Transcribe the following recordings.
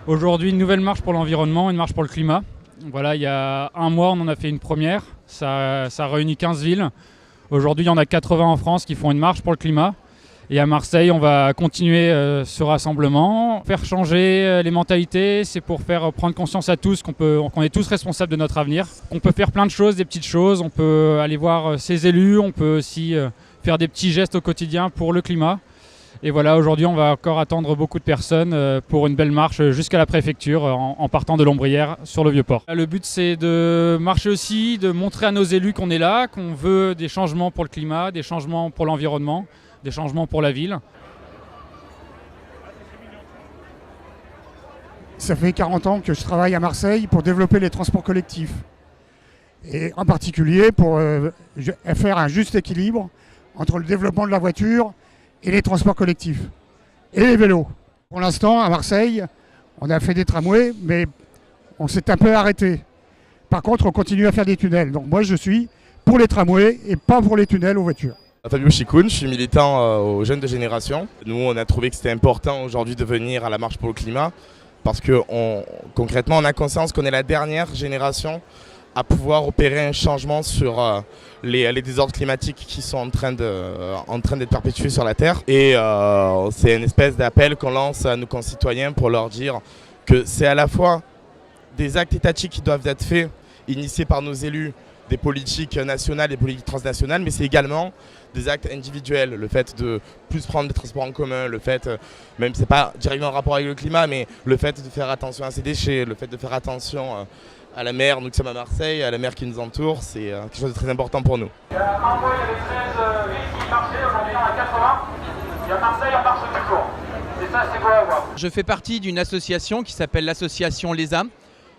Aujourd'hui, une nouvelle marche pour l'environnement, une marche pour le climat. Voilà, il y a un mois, on en a fait une première. Ça réunit 15 villes. Aujourd'hui, il y en a 80 en France qui font une marche pour le climat. Et à Marseille, on va continuer ce rassemblement. Faire changer les mentalités, c'est pour faire prendre conscience à tous qu'on est tous responsables de notre avenir. On peut faire plein de choses, des petites choses. On peut aller voir ses élus. On peut aussi faire des petits gestes au quotidien pour le climat. Et voilà, aujourd'hui, on va encore attendre beaucoup de personnes pour une belle marche jusqu'à la préfecture en partant de l'Ombrière sur le Vieux-Port. Le but, c'est de marcher aussi, de montrer à nos élus qu'on est là, qu'on veut des changements pour le climat, des changements pour l'environnement, des changements pour la ville. Ça fait 40 ans que je travaille à Marseille pour développer les transports collectifs. Et en particulier pour faire un juste équilibre entre le développement de la voiture et les transports collectifs, et les vélos. Pour l'instant, à Marseille, on a fait des tramways, mais on s'est un peu arrêté. Par contre, on continue à faire des tunnels. Donc moi, je suis pour les tramways et pas pour les tunnels aux voitures. Fabio Chicoun, je suis militant aux jeunes de génération. Nous, on a trouvé que c'était important aujourd'hui de venir à la marche pour le climat, parce que concrètement, on a conscience qu'on est la dernière génération à pouvoir opérer un changement sur les désordres climatiques qui sont en train d'être perpétués sur la Terre. Et c'est une espèce d'appel qu'on lance à nos concitoyens pour leur dire que c'est à la fois des actes étatiques qui doivent être faits, initiés par nos élus, des politiques nationales et des politiques transnationales, mais c'est également des actes individuels, le fait de plus prendre des transports en commun, le fait, même si c'est pas directement en rapport avec le climat, mais le fait de faire attention à ses déchets, le fait de faire attention à la mer, nous qui sommes à Marseille, à la mer qui nous entoure, c'est quelque chose de très important pour nous. Il y a un mois, il y avait 13 villes qui marchaient, aujourd'hui il y en a 80. Et à Marseille, on marche toujours. Et ça, c'est beau à voir. Je fais partie d'une association qui s'appelle l'association LESA,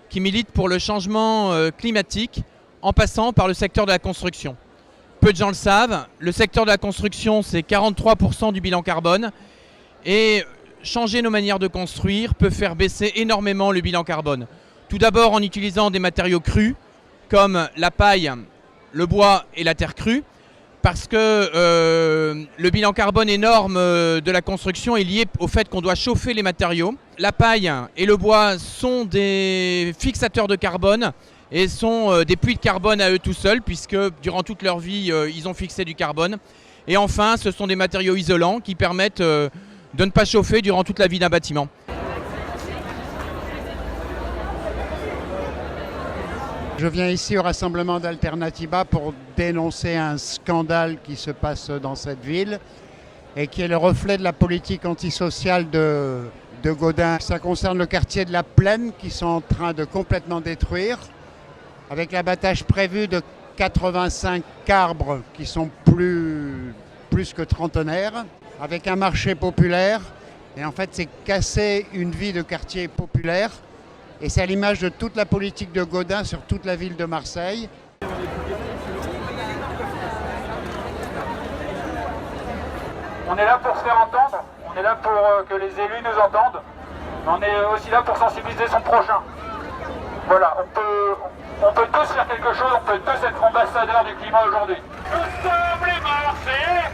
qui milite pour le changement climatique en passant par le secteur de la construction. Peu de gens le savent, le secteur de la construction, c'est 43% du bilan carbone. Et changer nos manières de construire peut faire baisser énormément le bilan carbone. Tout d'abord en utilisant des matériaux crus, comme la paille, le bois et la terre crue, parce que le bilan carbone énorme de la construction est lié au fait qu'on doit chauffer les matériaux. La paille et le bois sont des fixateurs de carbone et sont des puits de carbone à eux tout seuls, puisque durant toute leur vie, ils ont fixé du carbone. Et enfin, ce sont des matériaux isolants qui permettent de ne pas chauffer durant toute la vie d'un bâtiment. Je viens ici au rassemblement d'Alternativa pour dénoncer un scandale qui se passe dans cette ville et qui est le reflet de la politique antisociale de Gaudin. Ça concerne le quartier de la Plaine qui sont en train de complètement détruire, avec l'abattage prévu de 85 arbres qui sont plus que trentenaires, avec un marché populaire. Et en fait, c'est casser une vie de quartier populaire. Et c'est à l'image de toute la politique de Gaudin sur toute la ville de Marseille. On est là pour se faire entendre, on est là pour que les élus nous entendent, mais on est aussi là pour sensibiliser son prochain. Voilà, on peut tous faire quelque chose, on peut tous être ambassadeurs du climat aujourd'hui. Nous sommes les Marseillais.